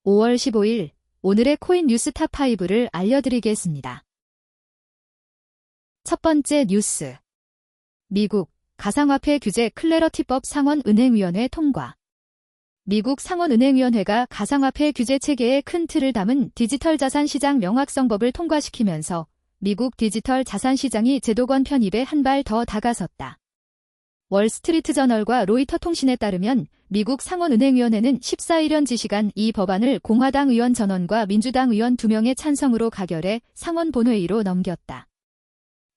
5월 15일 오늘의 코인 뉴스 탑5를 알려드리겠습니다. 첫 번째 뉴스. 미국 가상화폐 규제 클래러티법 상원은행위원회 통과. 미국 상원은행위원회가 가상화폐 규제 체계의 큰 틀을 담은 디지털 자산 시장 명확성법을 통과시키면서 미국 디지털 자산 시장이 제도권 편입에 한 발 더 다가섰다. 월스트리트저널과 로이터 통신에 따르면 미국 상원은행위원회는 14일 현지 시간 이 법안을 공화당 의원 전원과 민주당 의원 2명의 찬성으로 가결해 상원 본회의로 넘겼다.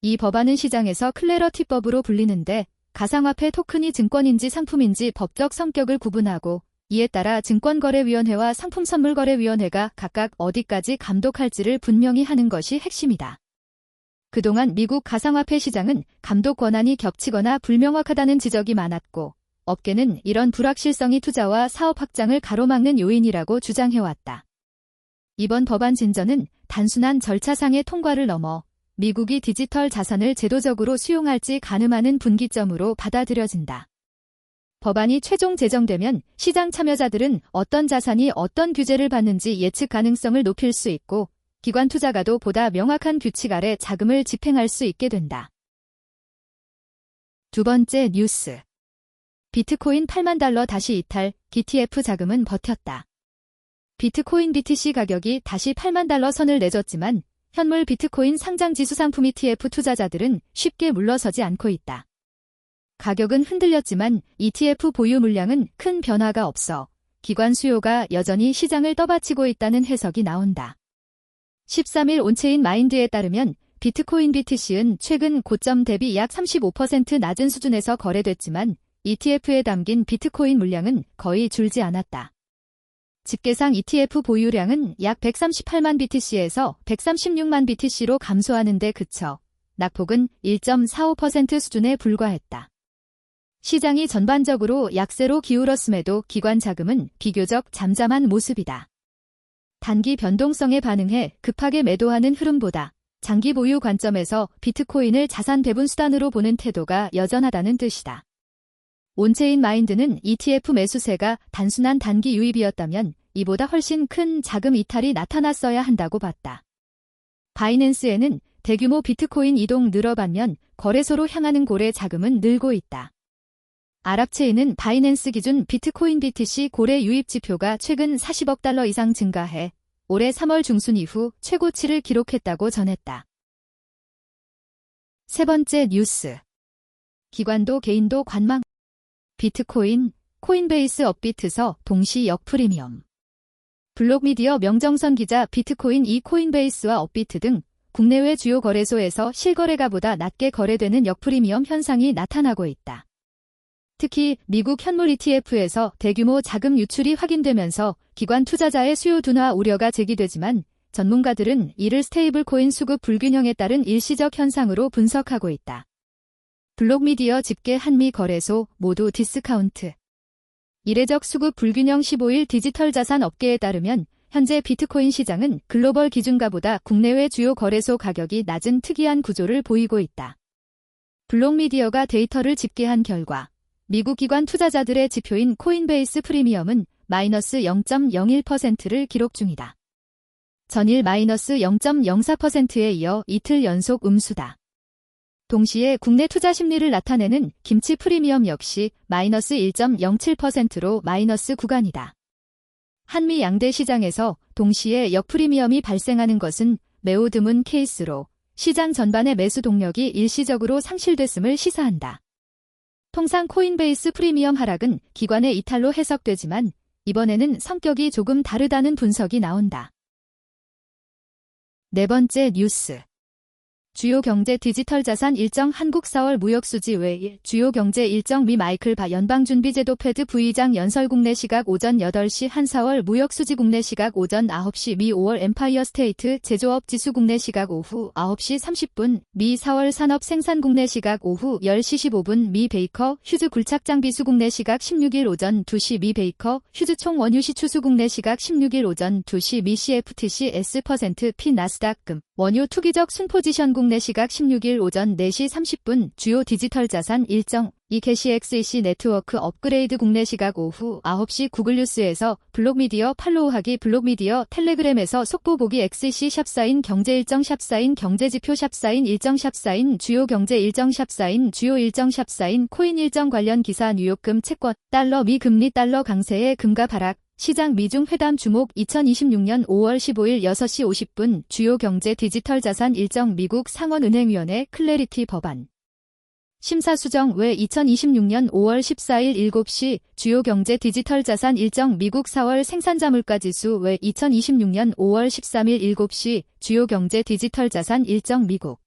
이 법안은 시장에서 클래러티법으로 불리는데 가상화폐 토큰이 증권인지 상품인지 법적 성격을 구분하고 이에 따라 증권거래위원회와 상품선물거래위원회가 각각 어디까지 감독할지를 분명히 하는 것이 핵심이다. 그동안 미국 가상화폐 시장은 감독 권한이 겹치거나 불명확하다는 지적이 많았고 업계는 이런 불확실성이 투자와 사업 확장을 가로막는 요인이라고 주장해왔다. 이번 법안 진전은 단순한 절차상의 통과를 넘어 미국이 디지털 자산을 제도적으로 수용할지 가늠하는 분기점으로 받아들여진다. 법안이 최종 제정되면 시장 참여자들은 어떤 자산이 어떤 규제를 받는지 예측 가능성을 높일 수 있고 기관 투자가도 보다 명확한 규칙 아래 자금을 집행할 수 있게 된다. 두 번째 뉴스. 비트코인 8만 달러 다시 이탈, ETF 자금은 버텼다. 비트코인 BTC 가격이 다시 8만 달러 선을 내줬지만 현물 비트코인 상장 지수 상품 ETF 투자자들은 쉽게 물러서지 않고 있다. 가격은 흔들렸지만 ETF 보유 물량은 큰 변화가 없어 기관 수요가 여전히 시장을 떠받치고 있다는 해석이 나온다. 13일 온체인 마인드에 따르면 비트코인 BTC는 최근 고점 대비 약 35% 낮은 수준에서 거래됐지만 ETF에 담긴 비트코인 물량은 거의 줄지 않았다. 집계상 ETF 보유량은 약 138만 BTC에서 136만 BTC로 감소하는 데 그쳐 낙폭은 1.45% 수준에 불과했다. 시장이 전반적으로 약세로 기울었음에도 기관 자금은 비교적 잠잠한 모습이다. 단기 변동성에 반응해 급하게 매도하는 흐름보다 장기 보유 관점에서 비트코인을 자산 배분 수단으로 보는 태도가 여전하다는 뜻이다. 온체인 마인드는 ETF 매수세가 단순한 단기 유입이었다면 이보다 훨씬 큰 자금 이탈이 나타났어야 한다고 봤다. 바이낸스에는 대규모 비트코인 이동 늘어 반면 거래소로 향하는 고래 자금은 늘고 있다. 아랍체인은 바이낸스 기준 비트코인 BTC 고래 유입 지표가 최근 40억 달러 이상 증가해 올해 3월 중순 이후 최고치를 기록했다고 전했다. 세 번째 뉴스. 기관도 개인도 관망. 비트코인, 코인베이스 업비트서 동시 역프리미엄. 블록미디어 명정선 기자 비트코인 코인베이스와 업비트 등 국내외 주요 거래소에서 실거래가보다 낮게 거래되는 역프리미엄 현상이 나타나고 있다. 특히 미국 현물 ETF에서 대규모 자금 유출이 확인되면서 기관 투자자의 수요 둔화 우려가 제기되지만 전문가들은 이를 스테이블 코인 수급 불균형에 따른 일시적 현상으로 분석하고 있다. 블록미디어 집계 한미 거래소 모두 디스카운트. 이례적 수급 불균형 15일 디지털 자산 업계에 따르면 현재 비트코인 시장은 글로벌 기준가보다 국내외 주요 거래소 가격이 낮은 특이한 구조를 보이고 있다. 블록미디어가 데이터를 집계한 결과 미국 기관 투자자들의 지표인 코인베이스 프리미엄은 마이너스 0.01%를 기록 중이다. 전일 마이너스 0.04%에 이어 이틀 연속 음수다. 동시에 국내 투자 심리를 나타내는 김치 프리미엄 역시 마이너스 1.07%로 마이너스 구간이다. 한미 양대 시장에서 동시에 역프리미엄이 발생하는 것은 매우 드문 케이스로 시장 전반의 매수 동력이 일시적으로 상실됐음을 시사한다. 통상 코인베이스 프리미엄 하락은 기관의 이탈로 해석되지만 이번에는 성격이 조금 다르다는 분석이 나온다. 네 번째 뉴스. 주요 경제 디지털 자산 일정 한국 4월 무역수지 외 주요 경제 일정 미 마이클 바 연방준비제도 패드 부의장 연설 국내 시각 오전 8시 한 4월 무역수지 국내 시각 오전 9시 미 5월 엠파이어 스테이트 제조업 지수 국내 시각 오후 9시 30분 미 4월 산업 생산 국내 시각 오후 10시 15분 미 베이커 휴즈 굴착장 비수 국내 시각 16일 오전 2시 미 베이커 휴즈 총 원유시 추수 국내 시각 16일 오전 2시 미 CFTC S%P 나스닥 금 원유 투기적 순포지션 국내 시각 16일 오전 4시 30분 주요 디지털 자산 일정 이캐시 XEC 네트워크 업그레이드 국내 시각 오후 9시 구글 뉴스에서 블록미디어 팔로우하기 블록미디어 텔레그램에서 속보 보기 XEC 샵사인 경제 일정 샵사인 경제지표 샵사인 일정 샵사인 주요 경제 일정 샵사인 주요 일정 샵사인 코인 일정 관련 기사 뉴욕금 채권 달러 미 금리 달러 강세의 금값 하락 시장 미중 회담 주목 2026년 5월 15일 6시 50분 주요 경제 디지털 자산 일정 미국 상원은행위원회 클래리티 법안 심사 수정 외 2026년 5월 14일 7시 주요 경제 디지털 자산 일정 미국 4월 생산자 물가지수 외 2026년 5월 13일 7시 주요 경제 디지털 자산 일정 미국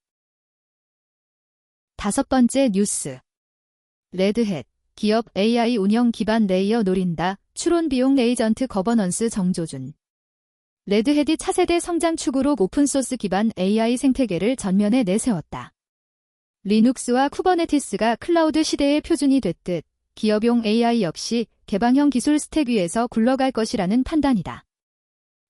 다섯 번째 뉴스 레드햇 기업 AI 운영 기반 레이어 노린다. 추론 비용 에이전트 거버넌스 정조준. 레드햇이 차세대 성장 축으로 오픈소스 기반 AI 생태계를 전면에 내세웠다. 리눅스와 쿠버네티스가 클라우드 시대의 표준이 됐듯 기업용 AI 역시 개방형 기술 스택 위에서 굴러갈 것이라는 판단이다.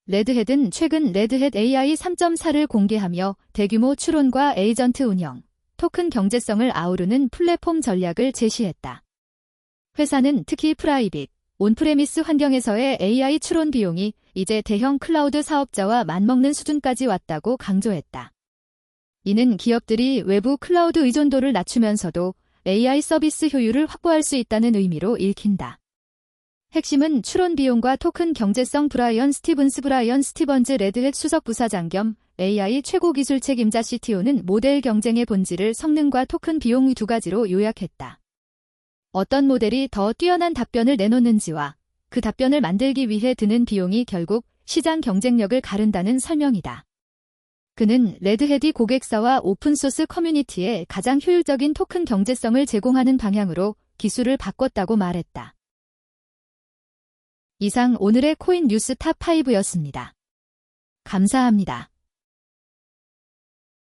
레드햇은 최근 레드햇 AI 3.4를 공개하며 대규모 추론과 에이전트 운영, 토큰 경제성을 아우르는 플랫폼 전략을 제시했다. 회사는 특히 프라이빗, 온프레미스 환경에서의 AI 추론 비용이 이제 대형 클라우드 사업자와 맞먹는 수준까지 왔다고 강조했다. 이는 기업들이 외부 클라우드 의존도를 낮추면서도 AI 서비스 효율을 확보할 수 있다는 의미로 읽힌다. 핵심은 추론 비용과 토큰 경제성. 브라이언 스티번즈 레드햇 수석 부사장 겸 AI 최고 기술 책임자 CTO는 모델 경쟁의 본질을 성능과 토큰 비용 두 가지로 요약했다. 어떤 모델이 더 뛰어난 답변을 내놓는지와 그 답변을 만들기 위해 드는 비용이 결국 시장 경쟁력을 가른다는 설명이다. 그는 레드햇이 고객사와 오픈소스 커뮤니티에 가장 효율적인 토큰 경제성을 제공하는 방향으로 기술을 바꿨다고 말했다. 이상 오늘의 코인 뉴스 탑5였습니다. 감사합니다.